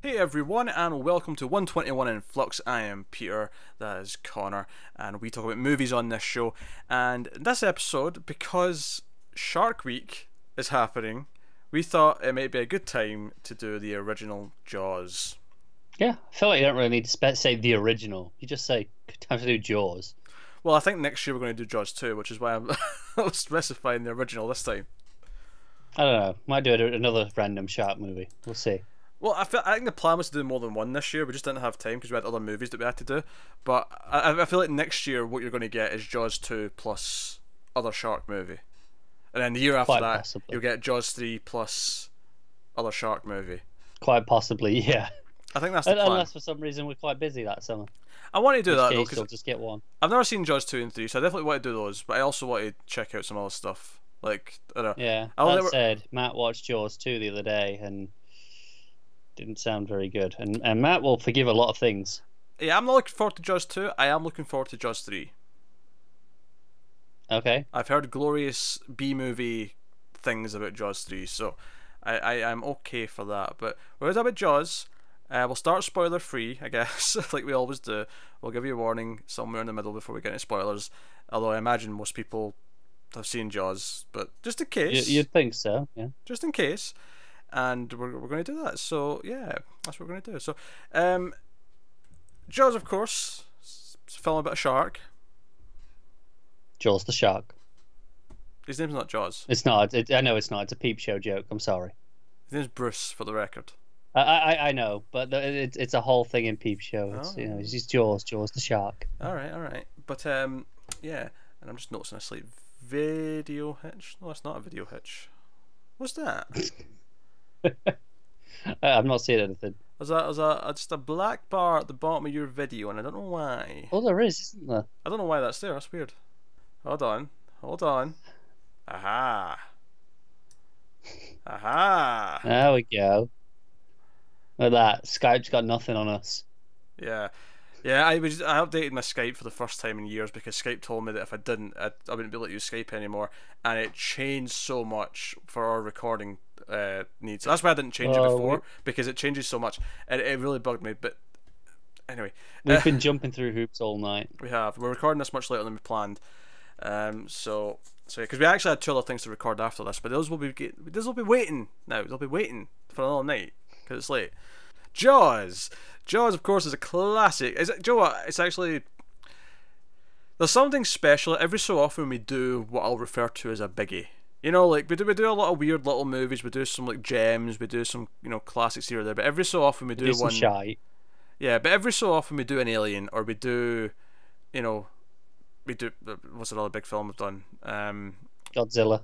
Hey everyone, and welcome to 121 in Flux. I am Peter, that is Connor, and we talk about movies on this show. And this episode, because Shark Week is happening, we thought it might be a good time to do the original Jaws. Yeah, I feel like you don't really need to say the original. You just say time to do Jaws. Well, I think next year we're going to do Jaws 2, which is why I'm specifying the original this time. I don't know. Might do another random shark movie. We'll see. Well, I think the plan was to do more than one this year. We just didn't have time because we had other movies that we had to do. But I feel like next year what you're going to get is Jaws 2 plus other shark movie. And then the year after Quite that, possibly. you'll get Jaws 3 plus other shark movie. Quite possibly, yeah. I think that's the plan. Unless for some reason we're quite busy that summer. I want to do that though, You'll because just get one. I've never seen Jaws 2 and 3, so I definitely want to do those. But I also want to check out some other stuff. Like, I don't know. Yeah. That said, Matt watched Jaws 2 the other day and didn't sound very good. And Matt will forgive a lot of things. Yeah, I'm not looking forward to Jaws 2. I am looking forward to Jaws 3. Okay. I've heard glorious B-movie things about Jaws 3, so I'm okay for that. But we're going to talk about Jaws. We'll start spoiler free, I guess, like we always do. We'll give you a warning somewhere in the middle before we get into spoilers. Although I imagine most people have seen Jaws, but just in case. You'd think so, yeah. Just in case. And we're going to do that. So, yeah, that's what we're going to do. So, Jaws, of course, it's a film about a shark. Jaws the shark. His name's not Jaws. It's not. I know it's not. It's a peep show joke. I'm sorry. His name's Bruce, for the record. I know, but it's a whole thing in Peep Show. It's, Oh. It's Jaws the shark. All right. But yeah, and I'm just noticing a slight video hitch. No, it's not a video hitch. What's that? I'm not seeing anything. There's just a black bar at the bottom of your video, and I don't know why. Oh, there is, isn't there? I don't know why that's there. That's weird. Hold on. Aha. There we go. Look at that. Skype's got nothing on us. Yeah. I updated my Skype for the first time in years because Skype told me that if I didn't, I wouldn't be able to use Skype anymore, and it changed so much for our recording needs. That's why I didn't change it before, because it changes so much, and it really bugged me. But anyway, we've been jumping through hoops all night. We're recording this much later than we planned. So yeah, because we actually had two other things to record after this, but those will be waiting now. They'll be waiting for another night because it's late. Jaws, of course, is a classic. Do you know what? It's actually, there's something special every so often we do what I'll refer to as a biggie. You know, like we do a lot of weird little movies. We do some like gems. We do some classics here or there. But every so often we do some one. Shy. Yeah, but every so often we do an Alien, or we do, we do, what's another big film we've done? Godzilla.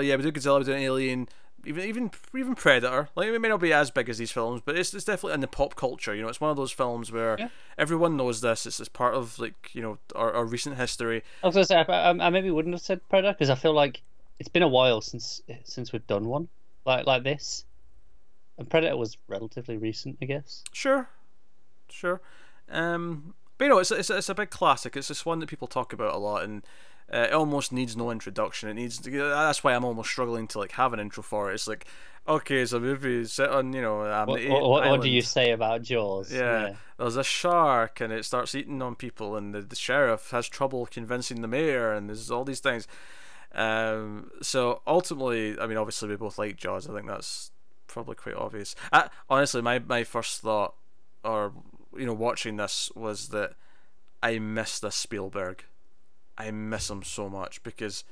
Yeah, we do Godzilla. We do an Alien. Even Predator. Like, it may not be as big as these films, but it's definitely in the pop culture. It's one of those films where everyone knows this. It's part of our recent history. I was gonna say I maybe wouldn't have said Predator because I feel like it's been a while since we've done one like this, and Predator was relatively recent, I guess. Sure. But it's a big classic. It's just one that people talk about a lot, and it almost needs no introduction. That's why I'm almost struggling to have an intro for it. It's like, okay, it's a movie set on what do you say about Jaws? Yeah, there's a shark and it starts eating on people, and the sheriff has trouble convincing the mayor, and there's all these things. So ultimately, I mean, obviously we both like Jaws. I think that's probably quite obvious. Honestly, my first thought, or watching this, was that I miss this Spielberg. I miss him so much because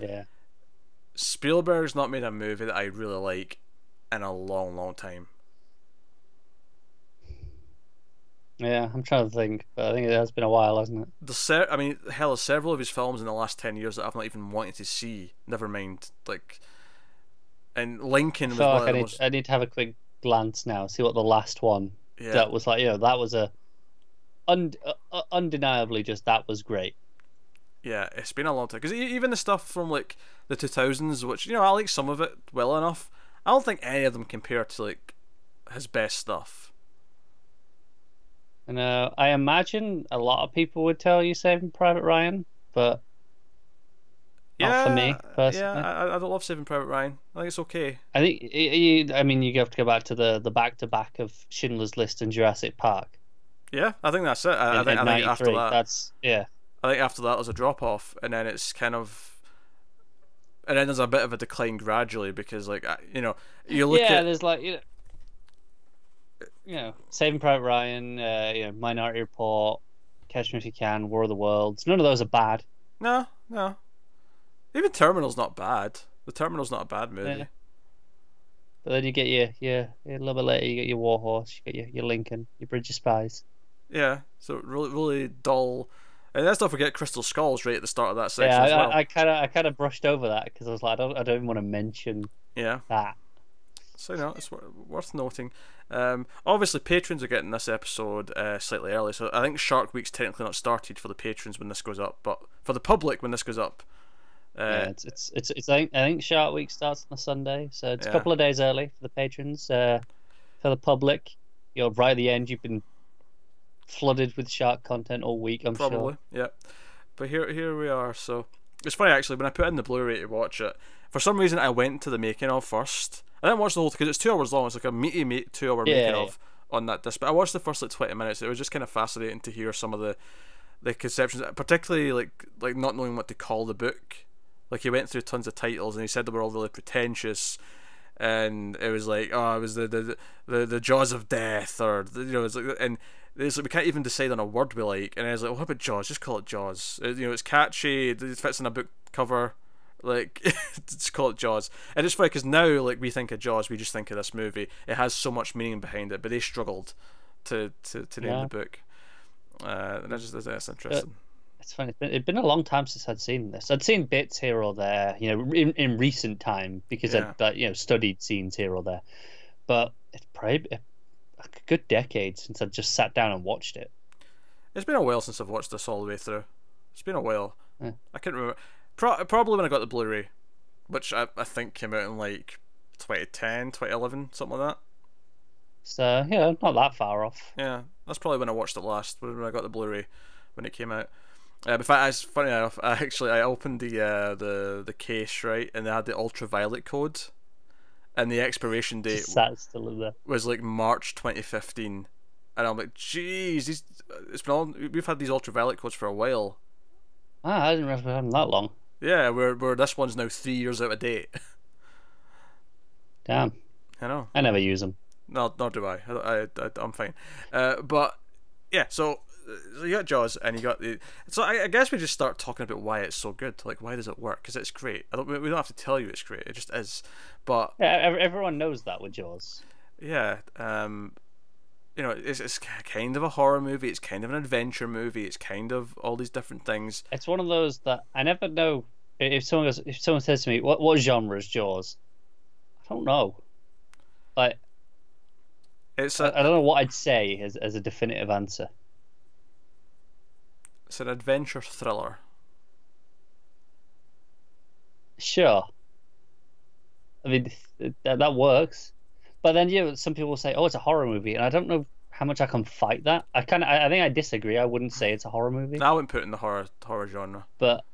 Spielberg's not made a movie that I really like in a long time. Yeah, I'm trying to think, but I think it has been a while, hasn't it? I mean, hell, there's several of his films in the last 10 years that I've not even wanted to see. Never mind, and Lincoln was one of the most... I need to have a quick glance now, see what the last one that was like. That was undeniably just that was great. Yeah, it's been a long time because even the stuff from the 2000s, which I like some of it well enough, I don't think any of them compare to his best stuff. And I imagine a lot of people would tell you Saving Private Ryan, but Not for me yeah, personally. I don't love Saving Private Ryan. I think it's okay. I think I mean you have to go back to the back to back of Schindler's List and Jurassic Park Yeah, I think that's it. in I think after '93. that, That's yeah. I think after that there's a drop off, and then it's kind of, and then there's a bit of a decline gradually because like you know, you look Yeah, at there's like Saving Private Ryan, Minority Report, Catch Me If You Can, War of the Worlds. None of those are bad. no, no. Even Terminal's not bad. The Terminal's not a bad movie. Yeah. But then you get a little bit later you get your Warhorse, you get your Lincoln, your Bridge of Spies. Yeah, so really, really dull. And let's not forget Crystal Skulls right at the start of that section Yeah, as well. I kind of brushed over that because I was like, I don't even want to mention Yeah. that. So it's worth noting. Obviously, patrons are getting this episode slightly early, so I think Shark Week's technically not started for the patrons when this goes up, but for the public when this goes up. Yeah, it's I think Shark Week starts on a Sunday, so it's a couple of days early for the patrons. For the public, right at the end, you've been flooded with shark content all week. I'm sure. Probably, yeah. But here we are. So it's funny actually when I put in the Blu-ray to watch it. For some reason, I went to the making of first. I didn't watch the whole because it's 2 hours long. It's like a meaty 2 hour making of on that disc. But I watched the first like 20 minutes. It was just kind of fascinating to hear some of the conceptions, particularly like not knowing what to call the book. Like he went through tons of titles and he said they were all really pretentious, and it was like, oh, it was the Jaws of Death, or it's like, and it's like we can't even decide on a word we like. And I was like, well, how about Jaws? Just call it Jaws. It's catchy. It fits in a book cover. Like just call it Jaws. And it's funny because now like we think of Jaws, we just think of this movie. It has so much meaning behind it, but they struggled to name the book. And that's interesting. It's funny. It'd been a long time since I'd seen this. I'd seen bits here or there, in recent time because I'd studied scenes here or there. But it's probably a good decade since I've just sat down and watched it. It's been a while since I've watched this all the way through. It's been a while. Yeah. I can't remember. Probably when I got the Blu-ray, which I think came out in like 2010, 2011, something like that. So not that far off. Yeah, that's probably when I watched it last. When I got the Blu-ray when it came out. In fact, it's funny enough. I opened the case, right, and they had the ultraviolet code, and the expiration date Still in there. was like March 2015, and I'm like, jeez, we've had these ultraviolet codes for a while. I didn't realize we had them that long. Yeah, where this one's now 3 years out of date. Damn. I know. I never use them. No, nor do I. I'm fine. But yeah, so you got Jaws, and you got the. So I guess we just start talking about why it's so good. Like, why does it work? Because it's great. We don't have to tell you it's great. It just is. But yeah, everyone knows that with Jaws. Yeah. It's kind of a horror movie. It's kind of an adventure movie. It's kind of all these different things. It's one of those that I never know if someone says to me, "What genre is Jaws?" I don't know. Like, I don't know what I'd say as a definitive answer. It's an adventure thriller. Sure. I mean, that works. But then some people will say, "Oh, it's a horror movie," and I don't know how much I can fight that. I think I disagree. I wouldn't say it's a horror movie. I wouldn't put it in the horror genre. But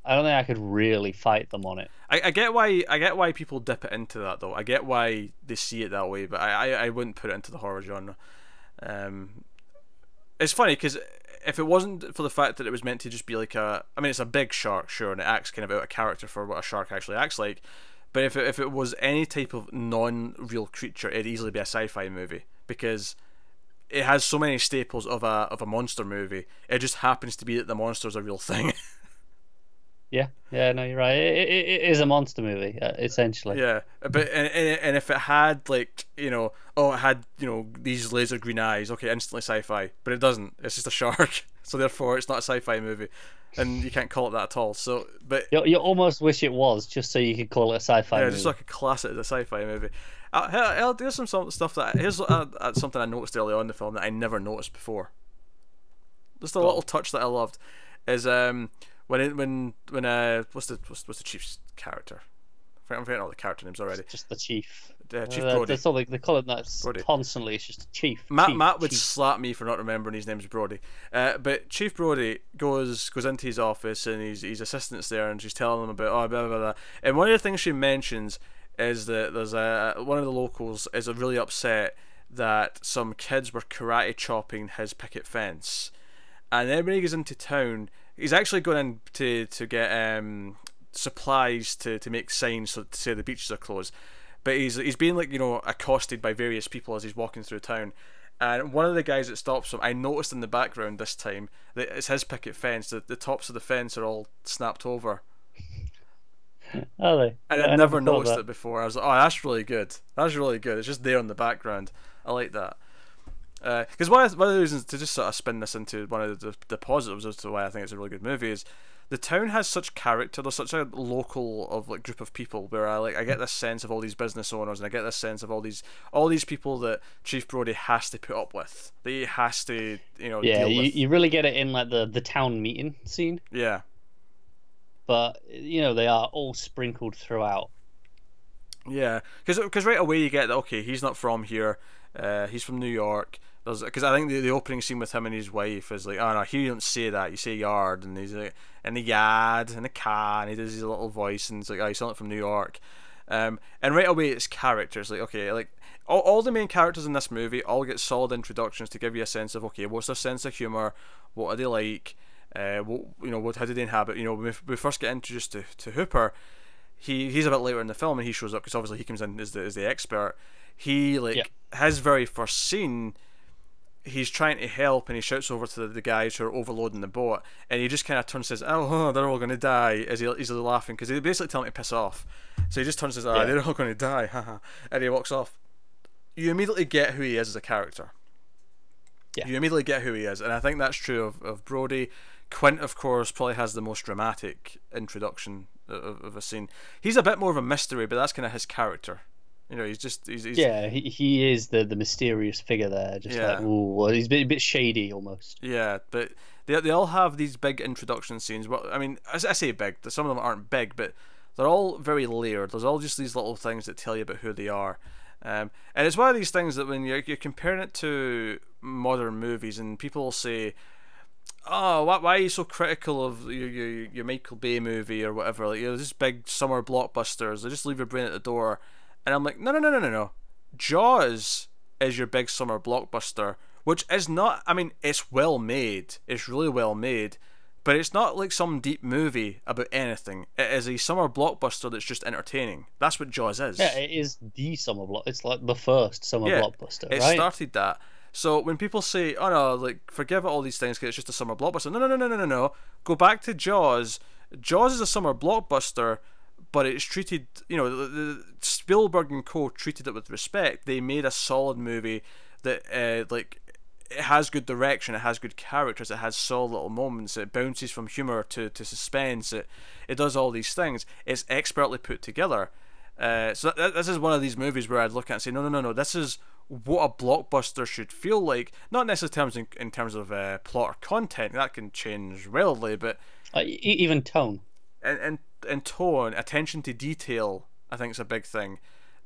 I don't think I could really fight them on it. I get why people dip it into that though. I get why they see it that way, but I wouldn't put it into the horror genre. It's funny because if it wasn't for the fact that it was meant to just be like it's a big shark, sure, and it acts kind of out of character for what a shark actually acts like. But if it was any type of non-real creature, it'd easily be a sci-fi movie because it has so many staples of a monster movie. It just happens to be that the monster's a real thing. Yeah, no, you're right. It is a monster movie, essentially. Yeah, but and if it had it had these laser green eyes, okay, instantly sci-fi. But it doesn't. It's just a shark, so therefore it's not a sci-fi movie, and you can't call it that at all. So, but you almost wish it was, just so you could call it a sci-fi movie. Yeah, just so I could class it as a sci-fi movie. There's some stuff here's something I noticed early on in the film that I never noticed before. Just a little touch that I loved is when what's the chief's character? I'm forgetting all the character names already. It's just the chief. Chief Brody. That's all they call him that Brody. constantly. It's just chief. Matt would chief. slap me for not remembering his name's Brody. But Chief Brody goes into his office, and his assistant's there, and she's telling him about blah blah blah. And one of the things she mentions is that there's one of the locals is really upset that some kids were karate chopping his picket fence, and then when he goes into town, he's actually going in to get supplies to make signs to say the beaches are closed. But he's being accosted by various people as he's walking through town, and one of the guys that stops him, I noticed in the background this time that it's his picket fence. The tops of the fence are all snapped over. Are they? And I'd never noticed it before. I was like, oh, that's really good. That's really good. It's just there in the background. I like that. Because one of the reasons to just sort of spin this into one of the positives as to why I think it's a really good movie is the town has such character. There's such a local group of people where I get this sense of all these business owners, and I get this sense of all these people that Chief Brody has to put up with. That he has to deal with. You really get it in the town meeting scene. Yeah. But they are all sprinkled throughout. Yeah, because right away you get that, okay, he's not from here, he's from New York. Because I think the opening scene with him and his wife is like, oh no, here you don't say that, you say yard, and he's like in the yard, in the car, and he does his little voice, and it's like, oh, he's not from New York. And right away it's characters, like, okay, like all the main characters in this movie all get solid introductions to give you a sense of, okay, what's their sense of humour, what are they like, how do they inhabit? When we first get introduced to Hooper, he's a bit later in the film, and he shows up because obviously he comes in as the expert. He his very first scene, he's trying to help, and he shouts over to the guys who are overloading the boat, and he just kind of turns and says, oh, they're all going to die, as he's laughing, because they basically tell him to piss off. So he just turns and says, they're all going to die, haha, and he walks off. You immediately get who he is as a character. Yeah. You immediately get who he is, and I think that's true of Brody. Quint, of course, probably has the most dramatic introduction of a scene. He's a bit more of a mystery, but that's kind of his character. He's yeah, he is the mysterious figure there, just like, ooh, he's a bit shady almost. Yeah, but they all have these big introduction scenes. Well, I mean, I say big, some of them aren't big, but they're all very layered. There's all just these little things that tell you about who they are. And it's one of these things that when you're comparing it to modern movies, and people will say, oh, why are you so critical of your Michael Bay movie or whatever? Like, this big summer blockbusters, they just leave your brain at the door. And I'm like, no. Jaws is your big summer blockbuster, which is not, I mean, it's well made. It's really well made. But it's not like some deep movie about anything. It is a summer blockbuster that's just entertaining. That's what Jaws is. Yeah, it is the summer block. It's like the first summer blockbuster, right? It started that. So when people say, oh no, like, forgive all these things because it's just a summer blockbuster. No. Go back to Jaws. Jaws is a summer blockbuster, but it's treated, the Spielberg and co. treated it with respect. They made a solid movie that, it has good direction, it has good characters, it has solid little moments, it bounces from humour to suspense, it does all these things. It's expertly put together. So this is one of these movies where I'd look at and say, no, this is what a blockbuster should feel like. Not necessarily in terms of plot or content, that can change wildly, but even tone. And tone, attention to detail, I think is a big thing.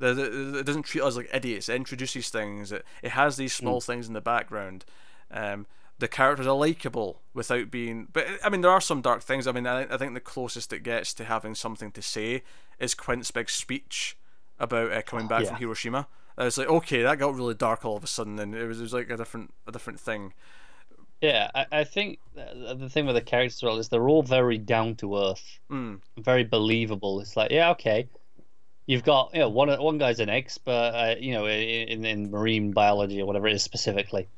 It doesn't treat us like idiots. It introduces things. It has these small things in the background. The characters are likable without being. But I mean, there are some dark things. I mean, I think the closest it gets to having something to say is Quint's big speech about coming back from Hiroshima. I was like, okay, that got really dark all of a sudden, and it was like a different thing. Yeah, I think the thing with the characters as well is they're all very down to earth, very believable. It's like, yeah, okay, you've got one guy's an expert, in marine biology or whatever it is specifically,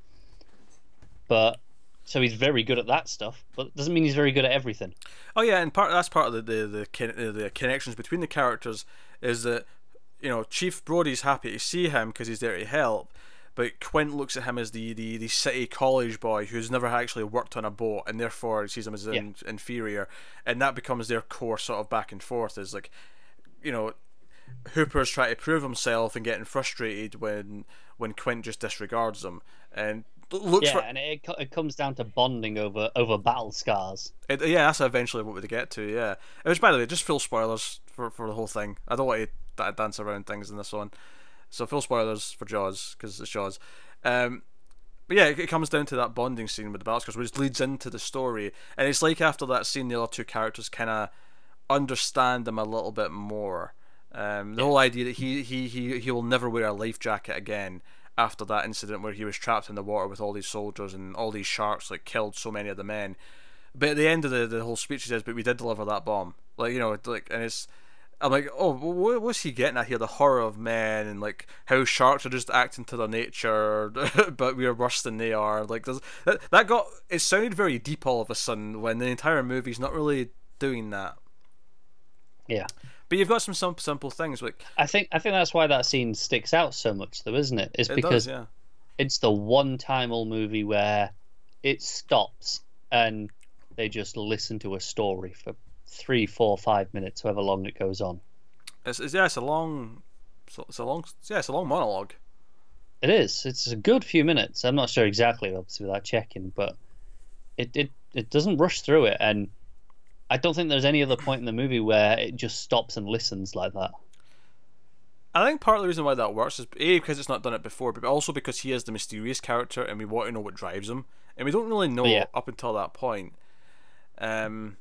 but so he's very good at that stuff, but it doesn't mean he's very good at everything. Oh yeah, and that's part of the connections between the characters is that Chief Brody's happy to see him because he's there to help. But Quint looks at him as the city college boy who's never actually worked on a boat, and therefore sees him as inferior, and that becomes their core sort of back and forth. Is like, Hooper's trying to prove himself and getting frustrated when Quint just disregards him, and looks Yeah, for and it comes down to bonding over battle scars. yeah, that's eventually what we get to. Yeah, which by the way, just full spoilers for the whole thing. I don't want to dance around things in this one, so full spoilers for Jaws because it's Jaws. But yeah, it comes down to that bonding scene with the battle scars, which leads into the story, and it's like after that scene, the other two characters kind of understand them a little bit more. The whole idea that he will never wear a life jacket again after that incident where he was trapped in the water with all these soldiers and all these sharks like killed so many of the men. But at the end of the whole speech, he says, "But we did deliver that bomb." Like, you know, like, and it's, I'm like, oh, what's he getting at here? The horror of men and like how sharks are just acting to their nature, but we are worse than they are. Like, that got, it sounded very deep all of a sudden when the entire movie's not really doing that. Yeah. But you've got some simple things like I think that's why that scene sticks out so much, though, isn't it? It's because it's the one time all movie where it stops and they just listen to a story for 3, 4, 5 minutes, however long it goes on. It's a long monologue. It is. It's a good few minutes. I'm not sure exactly, obviously, without checking, but it doesn't rush through it, and I don't think there's any other point in the movie where it just stops and listens like that. I think part of the reason why that works is A, because it's not done it before, but also because he is the mysterious character and we want to know what drives him. And we don't really know up until that point. And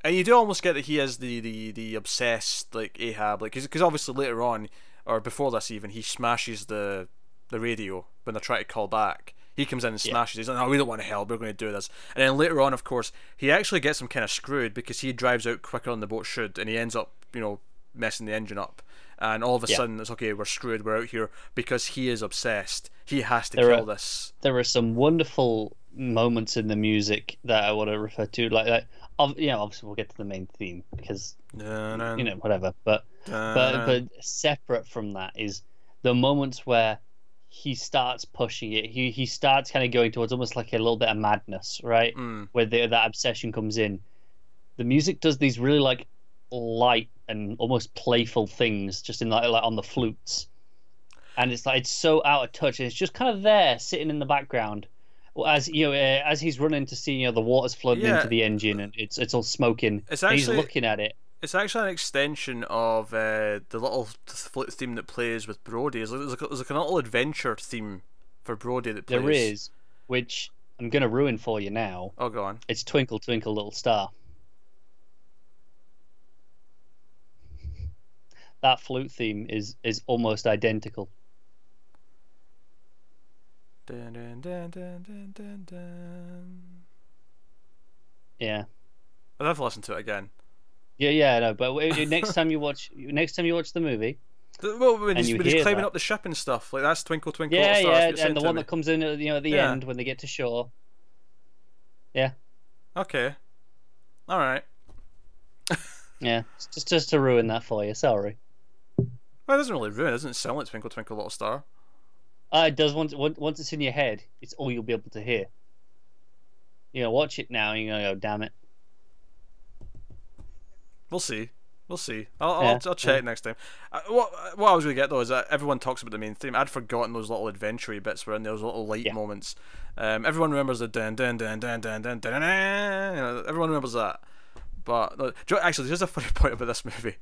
you do almost get that he is the obsessed, like, Ahab. Like, because obviously later on, or before this even, he smashes the radio when they're trying to call back. He comes in and smashes. He's like, "No, we don't want to help. We're going to do this." And then later on, of course, he actually gets him kind of screwed because he drives out quicker than the boat should, and he ends up, you know, messing the engine up. And all of a sudden, it's okay. We're screwed. We're out here because he is obsessed. He has to kill this. There are some wonderful moments in the music that I want to refer to, like obviously we'll get to the main theme because whatever. But separate from that is the moments where he starts pushing it. He starts kind of going towards almost like a little bit of madness, right? Where that obsession comes in. The music does these really like light and almost playful things, just in like on the flutes, and it's like it's so out of touch. And it's just kind of there, sitting in the background, as as he's running to see the water's flooding into the engine and it's all smoking. And he's looking at it. It's actually an extension of the little flute theme that plays with Brody. There's like a little adventure theme for Brody that plays. There is, which I'm going to ruin for you now. Oh, go on. It's Twinkle Twinkle Little Star. That flute theme is almost identical. Dun, dun, dun, dun, dun, dun, dun. Yeah. I'll have to listen to it again. Yeah, I know. But next time you watch the movie, when he's climbing up the ship and stuff, like that's Twinkle Twinkle Little Star. Yeah, and the one that comes in at the end when they get to shore. Yeah. Okay. All right. Yeah, just to ruin that for you. Sorry. Well, it doesn't really ruin it. It doesn't sound like Twinkle Twinkle Little Star. It does once it's in your head. It's all you'll be able to hear. Watch it now and you're going to go, damn it. We'll see. I'll check next time. What I was going to get though is that everyone talks about the main theme. I'd forgotten those little adventure bits were in there, those little light moments. Everyone remembers the dun dun dun dun dun dun dun dun. Everyone remembers that. But actually, there's a funny point about this movie.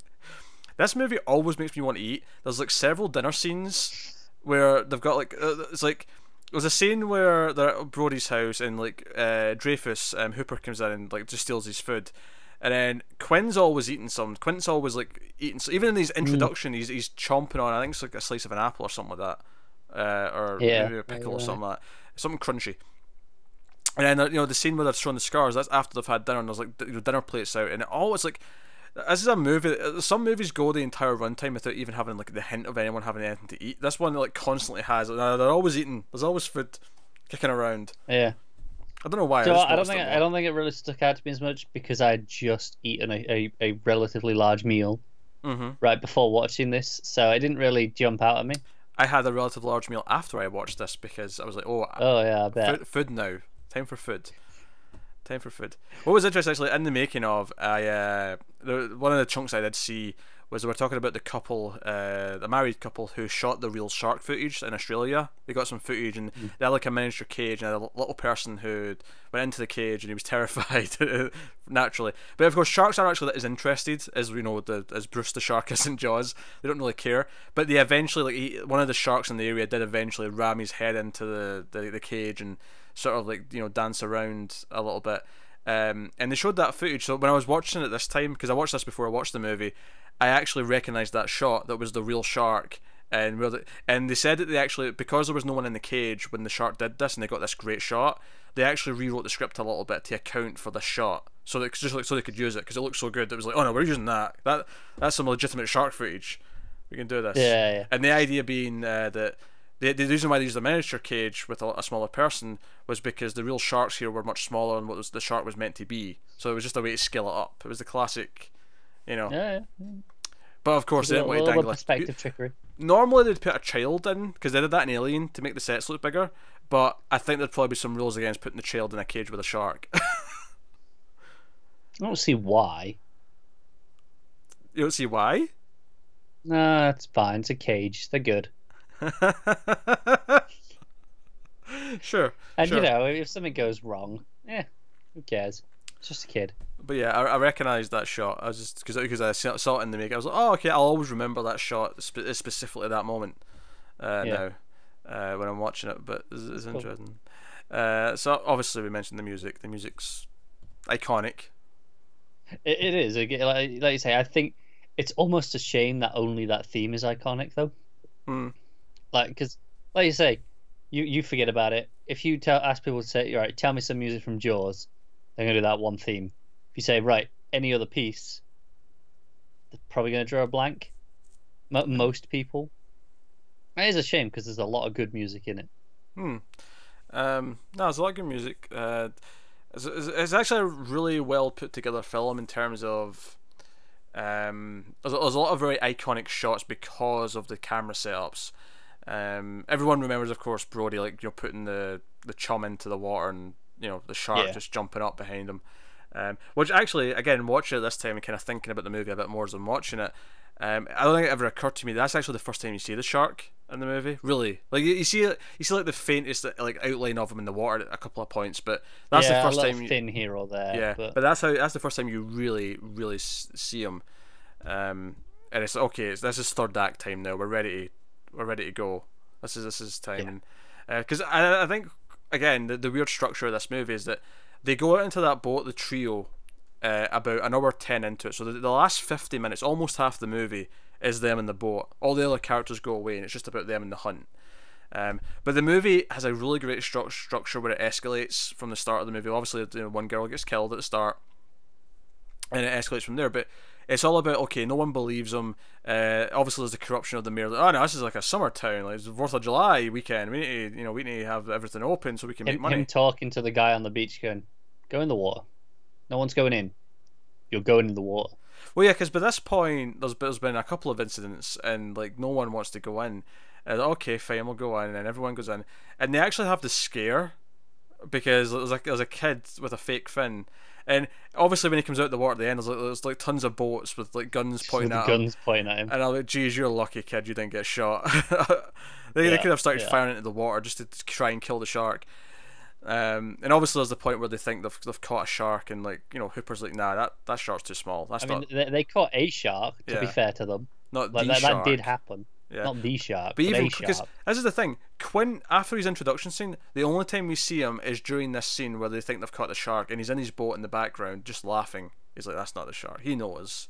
This movie always makes me want to eat. There's like several dinner scenes where they've got like it's like there's a scene where they're at Brody's house and like Dreyfuss Hooper comes in and like just steals his food, and then Quinn's always eating some. Quint's always like eating. So even in his introduction, he's chomping on. I think it's like a slice of an apple or something like that, or maybe a pickle or something like that. Something crunchy. And then the scene where they're showing the scars. That's after they've had dinner and there's like dinner plates out, and it always like. This is a movie. Some movies go the entire runtime without even having like the hint of anyone having anything to eat. This one like constantly has. They're always eating. There's always food kicking around. Yeah. I don't know why. So I don't think it really stuck out to me as much because I had just eaten a relatively large meal right before watching this, so it didn't really jump out at me. I had a relatively large meal after I watched this because I was like, oh yeah, I bet. Food now. Time for food. What was interesting actually in the making of, one of the chunks I did see was they were talking about the couple, the married couple who shot the real shark footage in Australia. They got some footage and they had like a miniature cage and a little person who went into the cage and he was terrified naturally. But of course, sharks are actually as interested as as Bruce the shark is in Jaws. They don't really care. But they eventually, like one of the sharks in the area did eventually ram his head into the cage and sort of like dance around a little bit. And they showed that footage. So when I was watching it this time, because I watched this before I watched the movie, I actually recognised that shot. That was the real shark. And they said that they actually, because there was no one in the cage when the shark did this, and they got this great shot, they actually rewrote the script a little bit to account for the shot, so they could use it because it looked so good. It was like, oh no, we're using that. That's some legitimate shark footage. We can do this. Yeah. And the idea being that. The reason why they used a miniature cage with a smaller person was because the real sharks here were much smaller than what the shark was meant to be. So it was just a way to scale it up. It was the classic, Yeah. But of course, they didn't want to dangle perspective trickery. Normally they'd put a child in because they did that in Alien to make the sets look bigger. But I think there'd probably be some rules against putting the child in a cage with a shark. I don't see why. You don't see why? No, it's fine. It's a cage. They're good. Sure. And if something goes wrong, who cares? It's just a kid. But yeah, I recognised that shot. I was just because I saw it in the make. I was like, oh, okay, I'll always remember that shot specifically that moment. Now, when I'm watching it, but it's cool. interesting. So obviously we mentioned the music. The music's iconic. It is. Like you say, I think it's almost a shame that only that theme is iconic, though. Like, because, like you say, you forget about it. If you ask people to say, all right, tell me some music from Jaws, they're going to do that one theme. If you say, right, any other piece, they're probably going to draw a blank. Most people. It is a shame because there's a lot of good music in it. No, there's a lot of good music. It's actually a really well put together film in terms of. There's a lot of very iconic shots because of the camera setups. Everyone remembers, of course, Brody putting the chum into the water and the shark just jumping up behind him. Which actually, again, watching it this time and kind of thinking about the movie a bit more as I'm watching it, I don't think it ever occurred to me that's actually the first time you see the shark in the movie. Really, like you see like the faintest outline of him in the water at a couple of points, but that's the first time. Thin here or there. Yeah, but that's the first time you really see him. And it's okay. This is third act time now. We're ready to go. This is time. Because I think again the weird structure of this movie is that they go out into that boat, the trio, about an hour 10 into it. So the last 50 minutes, almost half the movie, is them in the boat. All the other characters go away, and it's just about them in the hunt. But the movie has a really great structure where it escalates from the start of the movie. Obviously, one girl gets killed at the start, and it escalates from there. But it's all about, okay, no one believes him. Obviously, there's the corruption of the mayor. Oh no, this is like a summer town. Like, it's the 4th of July weekend. We need to have everything open so we can make money. Him talking to the guy on the beach, going, "Go in the water. No one's going in. You're going in the water." Well, yeah, because by this point, there's been a couple of incidents, and no one wants to go in. Okay, fine, we'll go in, and everyone goes in, and they actually have the scare because there's a kid with a fake fin. And obviously, when he comes out of the water at the end, there's tons of boats with guns pointing at him. And I'm like, geez, you're a lucky kid, you didn't get shot. They could have started firing into the water just to try and kill the shark. And obviously, there's the point where they think they've caught a shark, and Hooper's like, nah, that shark's too small. They caught a shark. To be fair to them, not that did happen. Yeah. Not the shark, but even because this is the thing. Quint, after his introduction scene, the only time we see him is during this scene where they think they've caught the shark, and he's in his boat in the background, just laughing. He's like, "That's not the shark." He knows.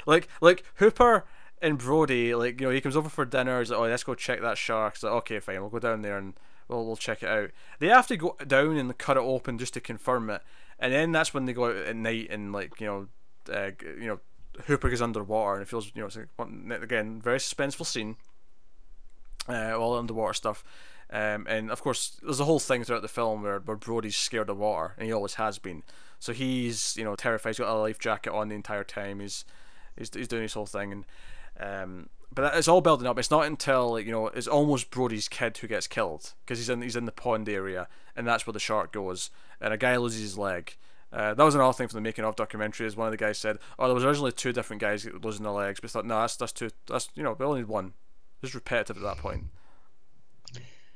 Like Hooper and Brody, he comes over for dinner. He's like, "Oh, let's go check that shark." He's like, "Okay, fine, we'll go down there and we'll check it out." They have to go down and cut it open just to confirm it, and then that's when they go out at night and Hooper goes underwater and it feels it's again very suspenseful scene. All underwater stuff, and of course there's a whole thing throughout the film where Brody's scared of water, and he always has been. So he's terrified. He's got a life jacket on the entire time. He's doing his whole thing, and but it's all building up. It's not until it's almost Brody's kid who gets killed because he's in the pond area, and that's where the shark goes, and a guy loses his leg. That was another thing from the making of documentary. Is one of the guys said, "Oh, there was originally two different guys losing their legs, but thought, no, that's two. That's we only need one. It's repetitive at that point."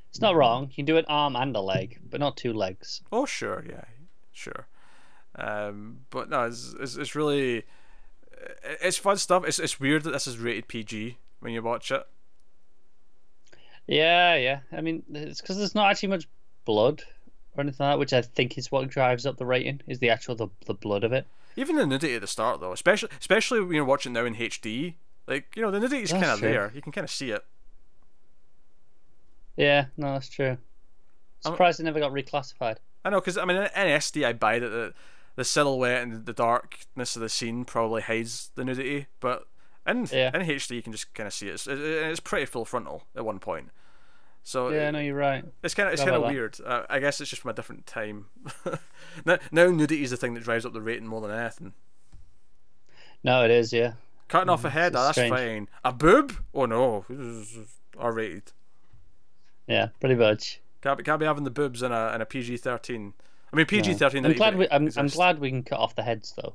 It's not wrong. You can do an arm and a leg, but not two legs. Oh sure, yeah, sure. But no, it's really it's fun stuff. It's weird that this is rated PG when you watch it. Yeah. I mean, it's because there's not actually much blood or anything like that, which I think is what drives up the rating. Is the actual the blood of it. Even the nudity at the start, though, especially when you're watching now in HD, like the nudity is kind of there. You can kind of see it. Yeah, no, that's true. Surprised it never got reclassified. I know, because I mean, in SD, I buy that the silhouette and the darkness of the scene probably hides the nudity, but in HD, you can just kind of see it. It's pretty full frontal at one point. So yeah, no, you're right. It's kind of weird. I guess it's just from a different time. now nudity is the thing that drives up the rating more than anything. No, it is. Yeah. Cutting off a head, that's strange. Fine. A boob? Oh no, R-rated. Yeah, pretty much. Can't be having the boobs in a PG-13. I mean PG-13. No. I'm glad we can cut off the heads though.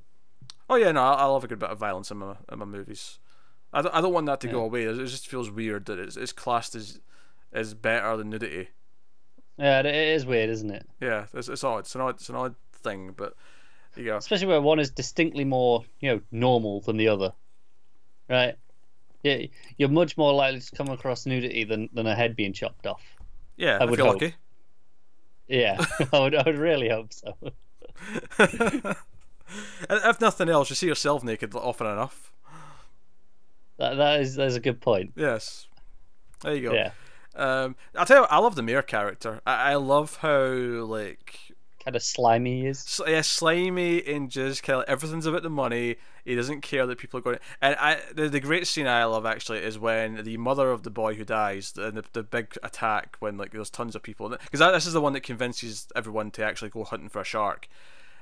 Oh yeah, no, I love a good bit of violence in my movies. I don't want that to go away. It just feels weird that it's classed as better than nudity. Yeah, it is weird, isn't it? Yeah, it's odd. It's an odd thing, but you go. Especially where one is distinctly more normal than the other, right? Yeah, you're much more likely to come across nudity than a head being chopped off. Yeah, I would hope. Lucky. Yeah, I would really hope so. If nothing else, you see yourself naked often enough. That's a good point. Yes, there you go. Yeah. I'll tell you what, I love the mayor character. I love how kind of slimy he is. Yeah, slimy and just kind of everything's about the money. He doesn't care that people are going. And the great scene I love actually is when the mother of the boy who dies, the big attack when there's tons of people, because this is the one that convinces everyone to actually go hunting for a shark.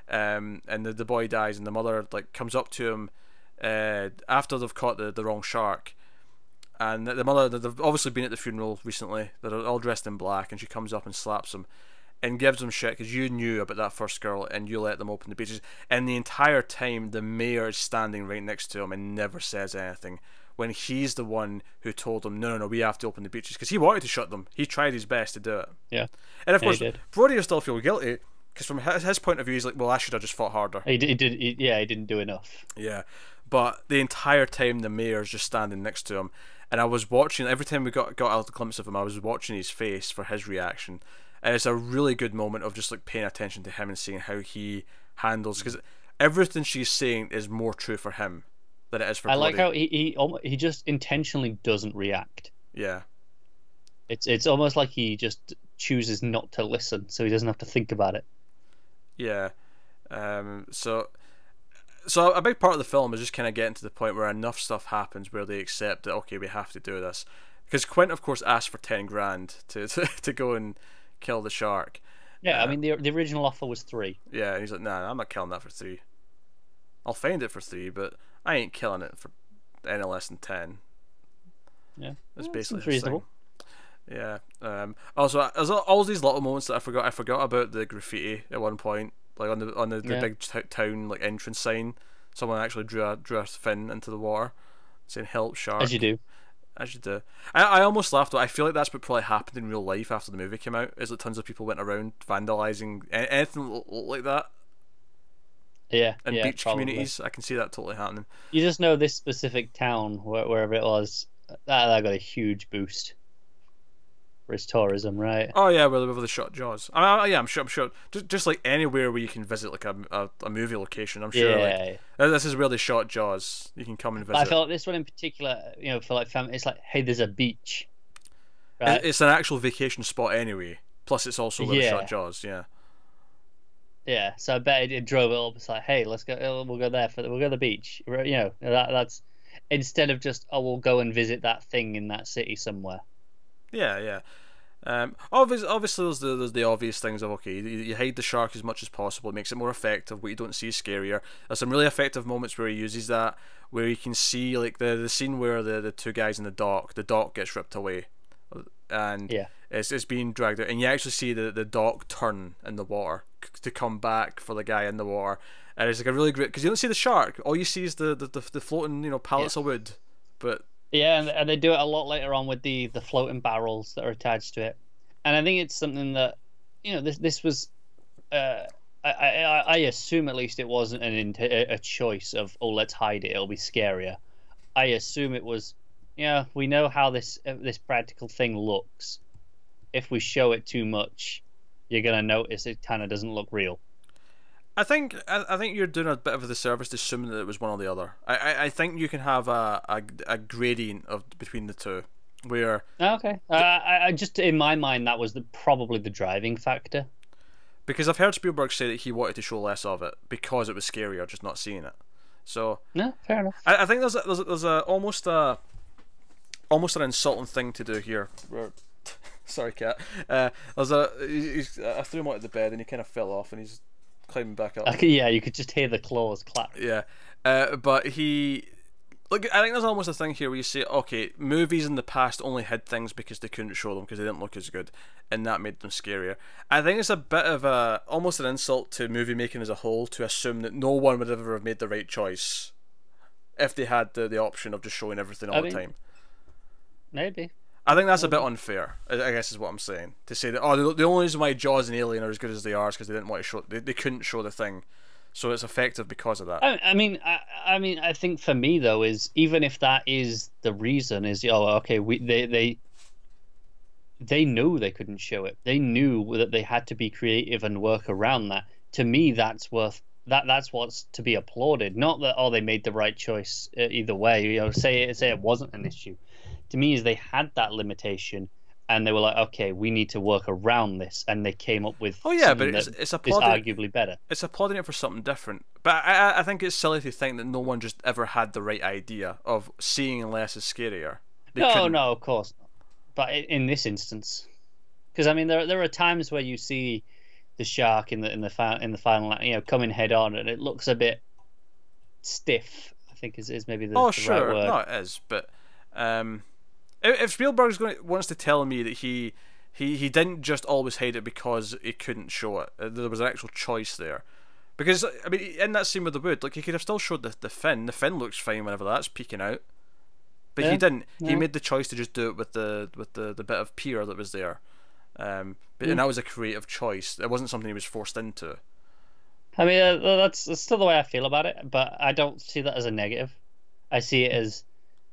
And the boy dies, and the mother comes up to him after they've caught the wrong shark. And the mother, they've obviously been at the funeral recently. They're all dressed in black, and she comes up and slaps him and gives him shit because you knew about that first girl and you let them open the beaches. And the entire time, the mayor is standing right next to him and never says anything, when he's the one who told him, no, we have to open the beaches, because he wanted to shut them. He tried his best to do it. Yeah. And of course, Brody will still feel guilty, because from his point of view, he's like, well, I should have just fought harder. He didn't do enough. Yeah. But the entire time, the mayor's just standing next to him. And I was watching, every time we got a glimpse of him, I was watching his face for his reaction. And it's a really good moment of just paying attention to him and seeing how he handles, because everything she's saying is more true for him than it is for Brody. I like how he just intentionally doesn't react. Yeah. It's almost like he just chooses not to listen, so he doesn't have to think about it. Yeah. So a big part of the film is just kind of getting to the point where enough stuff happens where they accept that, okay, we have to do this. Because Quint, of course, asked for 10 grand to go and kill the shark. Yeah, I mean, the original offer was 3. Yeah, and he's like, nah, I'm not killing that for 3. I'll find it for 3, but I ain't killing it for any less than 10. Yeah, that's basically reasonable. Thing. Yeah. Also, there's all these little moments that I forgot. I forgot about the graffiti at one point. On the big town entrance sign, someone actually drew a fin into the water, saying "Help Shark." As you do. I almost laughed. I feel like that's what probably happened in real life after the movie came out. Is that tons of people went around vandalizing anything like that. Yeah. In beach communities, I can see that totally happening. You just know this specific town, wherever it was, that got a huge boost for its tourism, right? Oh yeah, where they shot Jaws. I'm sure. Just like anywhere where you can visit a movie location, I'm sure. Yeah. This is where they shot Jaws. You can come and visit. I felt this one in particular, for family, it's like, hey, there's a beach. Right? It's an actual vacation spot anyway. Plus, it's also where they shot Jaws. Yeah. Yeah, so I bet it drove it up. It's like, hey, let's go. We'll go there we'll go to the beach. That's instead of just we'll go and visit that thing in that city somewhere. Yeah. Obviously, there's the obvious things of, okay, you hide the shark as much as possible. It makes it more effective. What you don't see is scarier. There's some really effective moments where he uses that, where you can see the scene where the two guys in the dock gets ripped away. and yeah, it's being dragged out, and you actually see the dock turn in the water to come back for the guy in the water, and it's like a really great, because you don't see the shark, all you see is the floating, you know, pallets of wood, but yeah, and they do it a lot later on with the floating barrels that are attached to it, and I think it's something that, you know, this was. I assume at least it wasn't a choice of, oh, let's hide it, it'll be scarier. I assume it was, yeah, we know how this practical thing looks. If we show it too much, you're gonna notice it kind of doesn't look real. I think you're doing a bit of a disservice to assuming that it was one or the other. I think you can have a gradient between the two, where okay, I just, in my mind, that was probably the driving factor. Because I've heard Spielberg say that he wanted to show less of it because it was scarier just not seeing it. So no, fair enough. I think there's almost an insulting thing to do here. Sorry, cat. I threw him out of the bed and he kind of fell off and he's climbing back up. Yeah, you could just hear the claws clap. Yeah, but he. Look, I think there's almost a thing here where you say, okay, movies in the past only hid things because they couldn't show them because they didn't look as good, and that made them scarier. I think it's a bit of almost an insult to movie making as a whole to assume that no one would ever have made the right choice if they had the option of just showing everything all the time. Maybe. I think that's a bit unfair, I guess is what I'm saying. To say that, the only reason why Jaws and Alien are as good as they are is because they didn't want to show, they couldn't show the thing. So it's effective because of that. I mean, I think for me though is, even if that is the reason, is, oh, okay, they knew they couldn't show it. They knew that they had to be creative and work around that. To me, that's what's to be applauded. Not that, oh, they made the right choice either way. You know, say it wasn't an issue. To me, is they had that limitation. And they were like, okay, we need to work around this, and they came up with something that is arguably better. It's applauding it for something different, but I think it's silly to think that no one just ever had the right idea of seeing less is scarier. No, of course not. But in this instance, because I mean, there are times where you see the shark in the final, you know, coming head on, and it looks a bit stiff. I think is maybe the right word. No, it is, but. If Spielberg wants to tell me that he didn't just always hide it because he couldn't show it, there was an actual choice there, because I mean, in that scene with the wood, like, he could have still showed the fin. The fin looks fine whenever that's peeking out, but he didn't. He made the choice to just do it with the bit of pier that was there, and that was a creative choice. It wasn't something he was forced into. I mean, that's still the way I feel about it, but I don't see that as a negative. I see it as,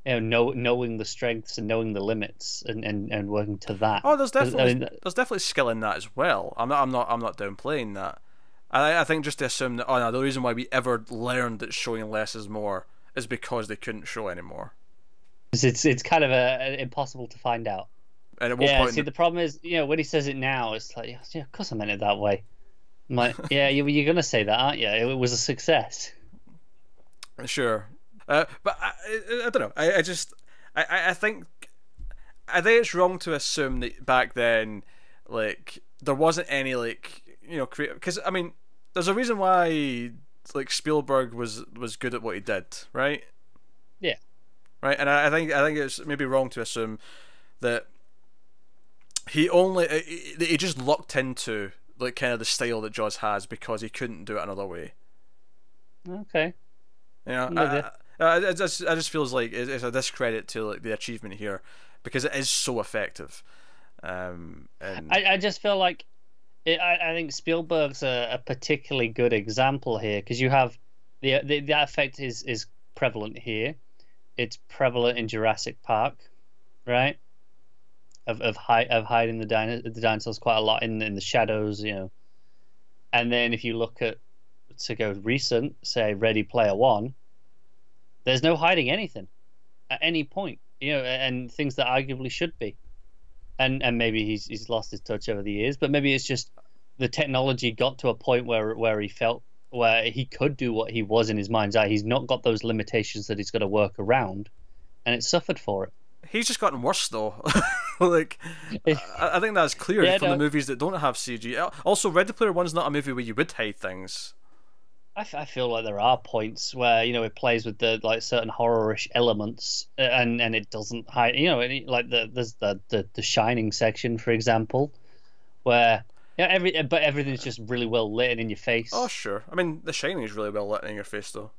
you know, knowing the strengths and knowing the limits and working to that. Oh, there's definitely skill in that as well. I'm not downplaying that. I think just to assume that, oh no, the reason why we ever learned that showing less is more is because they couldn't show anymore. It's kind of impossible to find out. And at one point, the problem is, you know, when he says it now, it's like, yeah, of course I meant it that way. I'm like, yeah, you're gonna say that, aren't you? It was a success. Sure. But I don't know. I think it's wrong to assume that back then, like, there wasn't any, like, you know, creative. Because I mean, there's a reason why, like, Spielberg was good at what he did, right? Yeah. Right, and I think it's maybe wrong to assume that he just lucked into, like, kind of the style that Jaws has because he couldn't do it another way. Okay. You know, it just feels like it's a discredit to, like, the achievement here because it is so effective. And I just feel like I think Spielberg's a particularly good example here, because you have the effect is prevalent here. It's prevalent in Jurassic Park, right? Of hiding the dinosaurs quite a lot in the shadows, you know. And then if you look at, to go recent, say Ready Player One, there's no hiding anything at any point, you know, and things that arguably should be. And maybe he's lost his touch over the years, but maybe it's just the technology got to a point where he felt where he could do what he was in his mind's eye. He's not got those limitations that he's got to work around, and it suffered for it. He's just gotten worse though. Like, I think that's clear from the movies that don't have CG. Also, Ready Player One's not a movie where you would hide things. I feel like there are points where it plays with the like certain horror-ish elements, and it doesn't hide. Like there's the Shining section, for example, where but everything's just really well lit and in your Oh, face. sure. I mean, The Shining is really well lit in your face, though.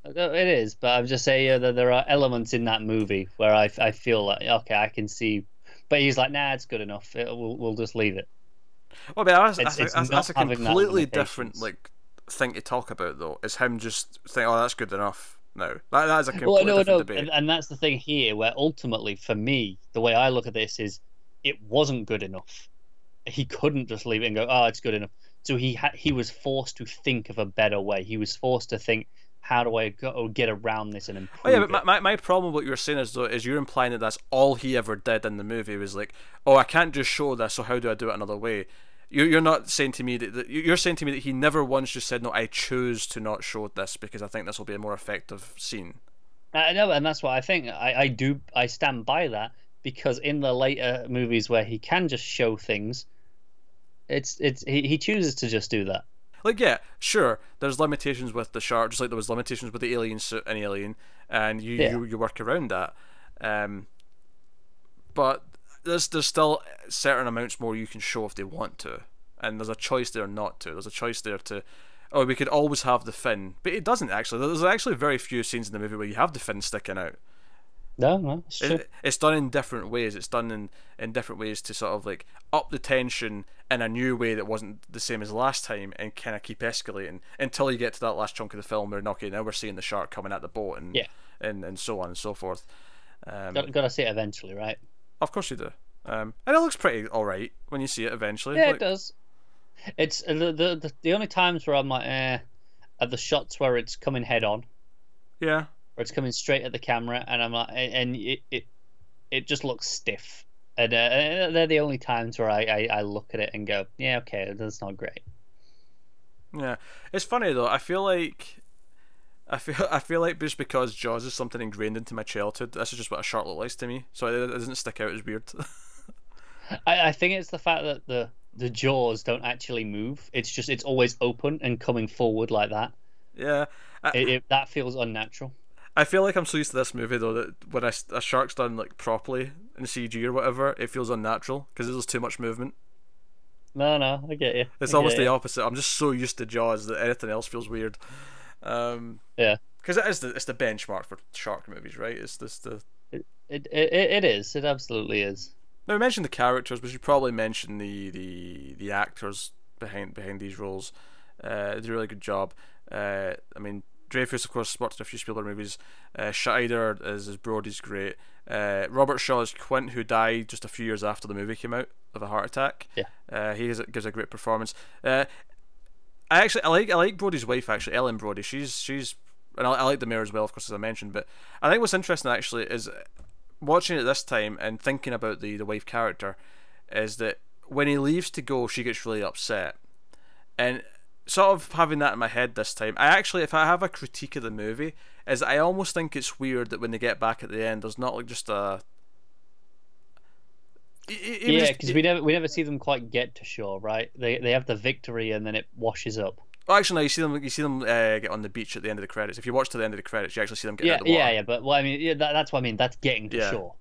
It is, but I'm just saying that there are elements in that movie where I feel like okay, I can see, but he's like, nah, it's good enough. We'll just leave it. Well, I mean, It's that's not a having that completely different limitations. like thing to talk about, though. Is him just think, oh, that's good enough. No, that is a Well, completely no, different no, debate. and that's the thing here, where ultimately, for me, the way I look at this is, it wasn't good enough. He couldn't just leave it and go, "Oh, it's good enough." So he was forced to think of a better way. He was forced to think, "How do I get around this and Oh yeah, improve but it?" my problem with what you're saying is though is you're implying that that's all he ever did in the movie was like, oh, I can't just show this, so how do I do it another way? You're not saying to me that you're saying to me that he never once just said no. I choose to not show this because I think this will be a more effective scene. I know, and that's what I think. I stand by that because in the later movies where he can just show things, he chooses to just do that. Like, yeah, sure, there's limitations with the shark, just like there was limitations with the alien suit in Alien, and Yeah. you work around that. Um, but there's still certain amounts more you can show if they want to, and there's a choice there not to. There's a choice there to, oh, we could always have the fin, but it doesn't actually. There's actually very few scenes in the movie where you have the fin sticking out. No, it's true. It's done in different ways. It's done in different ways to sort of like up the tension in a new way that wasn't the same as last time, and kind of keep escalating until you get to that last chunk of the film where okay, now we're seeing the shark coming at the boat and Yeah. and so on and so forth. Gotta see it eventually, right? Of course you do. And it looks pretty alright when you see it eventually. Yeah, Like, it does. It's the only times where I'm like, are the shots where it's coming head on, yeah. where it's coming straight at the camera, and I'm like, and it just looks stiff. And they're the only times where I look at it and go, yeah, okay, that's not great. Yeah. It's funny though. I feel like just because Jaws is something ingrained into my childhood, this is just what a shark looks like to me. So it doesn't stick out as weird. I think it's the fact that the jaws don't actually move. It's always open and coming forward like that. Yeah. That feels unnatural. I feel like I'm so used to this movie though that when a shark's done like properly in CG or whatever, it feels unnatural because there's too much movement. No, I get you. It's I almost get the you. opposite. I'm just so used to Jaws that anything else feels weird. Yeah. Because it's the benchmark for shark movies, right? It's this the. It is. It absolutely is. Now we mentioned the characters, but you probably mention the actors behind these roles. They do a really good job. I mean, Dreyfuss, of course, worked in a few Spielberg movies. Scheider as Brody's great. Robert Shaw is Quint, who died just a few years after the movie came out of a heart attack. Yeah. Gives a great performance. I like Brody's wife actually, Ellen Brody. She's and I like the mayor as well, of course, as I mentioned. But I think what's interesting actually is watching it this time and thinking about the wife character is that when he leaves to go, she gets really upset, and sort of having that in my head this time, I actually, if I have a critique of the movie, is I almost think it's weird that when they get back at the end, there's not like just a Yeah, because we never see them quite get to shore, right? They have the victory and then it washes up. well, actually, no. You see them get on the beach at the end of the credits. If you watch to the end of the credits, you actually see them get out of the water. Yeah. But well, I mean, yeah, that's what I mean. That's getting to shore.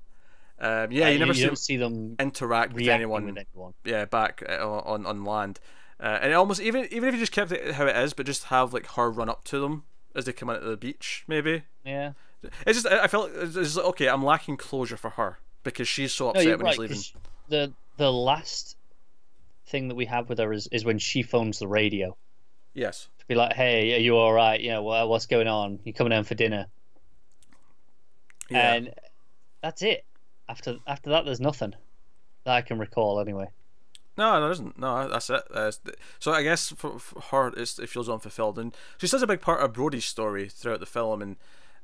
You never you don't see them interact with anyone. Yeah, back on land, and it almost even if you just kept it how it is, but just have like her run up to them as they come out of the beach, maybe. Yeah. It's just I felt it's like, okay, I'm lacking closure for her because she's so upset when he's leaving. The last thing that we have with her is when she phones the radio. Yes. To be like, hey, are you all right? You know, what's going on? You coming home for dinner? Yeah. And that's it. After that, there's nothing that I can recall anyway. No, there isn't. No, that's it. So I guess for her, it feels unfulfilled, and she's such a big part of Brody's story throughout the film. And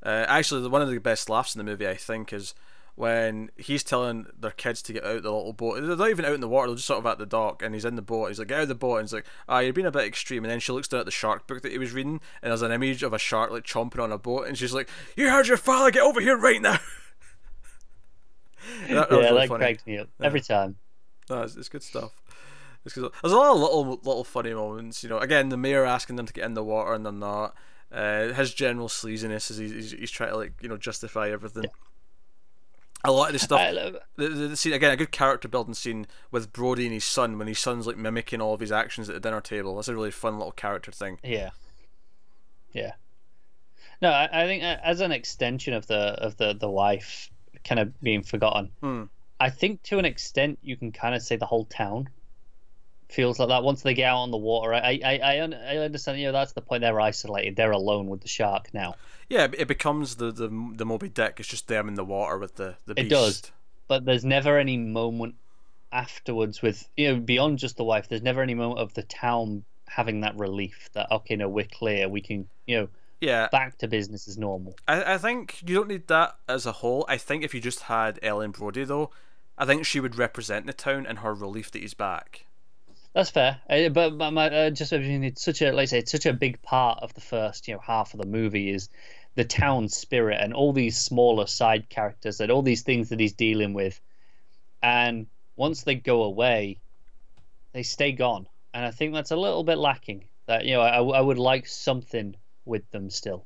actually, one of the best laughs in the movie, I think, is when he's telling their kids to get out the little boat. They're not even out in the water; they're just sort of at the dock, and he's in the boat. He's like, "Get out of the boat!" And he's like, "Ah, you're being a bit extreme." And then she looks down at the shark book that he was reading, and there's an image of a shark like chomping on a boat, and she's like, "You heard your father! Get over here right now!" that was really funny. Cracks me up every time. No, it's good stuff. There's a lot of little funny moments. Again, the mayor asking them to get in the water and they're not. His general sleaziness as he's trying to justify everything. Yeah. A lot of the stuff. The scene again, a good character building scene with Brody and his son when his son's like mimicking all of his actions at the dinner table. That's a really fun little character thing. Yeah. No, I think as an extension of the wife kind of being forgotten, I think to an extent you can kind of say the whole town feels like that once they get out on the water. I understand. That's the point. They're isolated. They're alone with the shark now. Yeah, it becomes the Moby Dick. It's just them in the water with the beast. It does, but there's never any moment afterwards with beyond just the wife. There's never any moment of the town having that relief that okay, no, we're clear. We can back to business as normal. I think you don't need that as a whole. I think if you just had Ellen Brody though, I think she would represent the town and her relief that he's back. That's fair, but it's such a it's such a big part of the first half of the movie is the town spirit and all these smaller side characters and all these things that he's dealing with, and once they go away, they stay gone, and I think that's a little bit lacking. That I would like something with them still.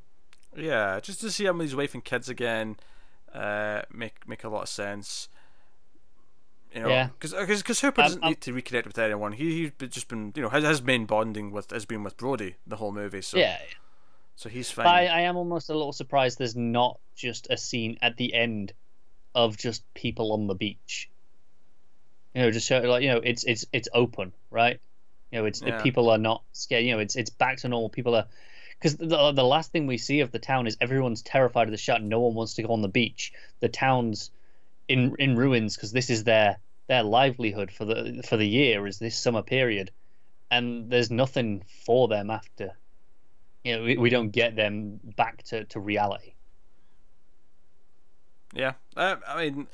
Yeah, just to see him with his wife and kids again, make a lot of sense. Because Hooper doesn't need to reconnect with anyone. He's just been, his main bonding has been with Brody the whole movie. So yeah, so he's fine. But I am almost a little surprised there's not just a scene at the end of just people on the beach. Just show it's open, right? People are not scared. It's back to normal. People are, because the last thing we see of the town is everyone's terrified of the shark. No one wants to go on the beach. The town's in ruins because this is their livelihood for the year is this summer period, and there's nothing for them after. We don't get them back to reality. Yeah, I mean,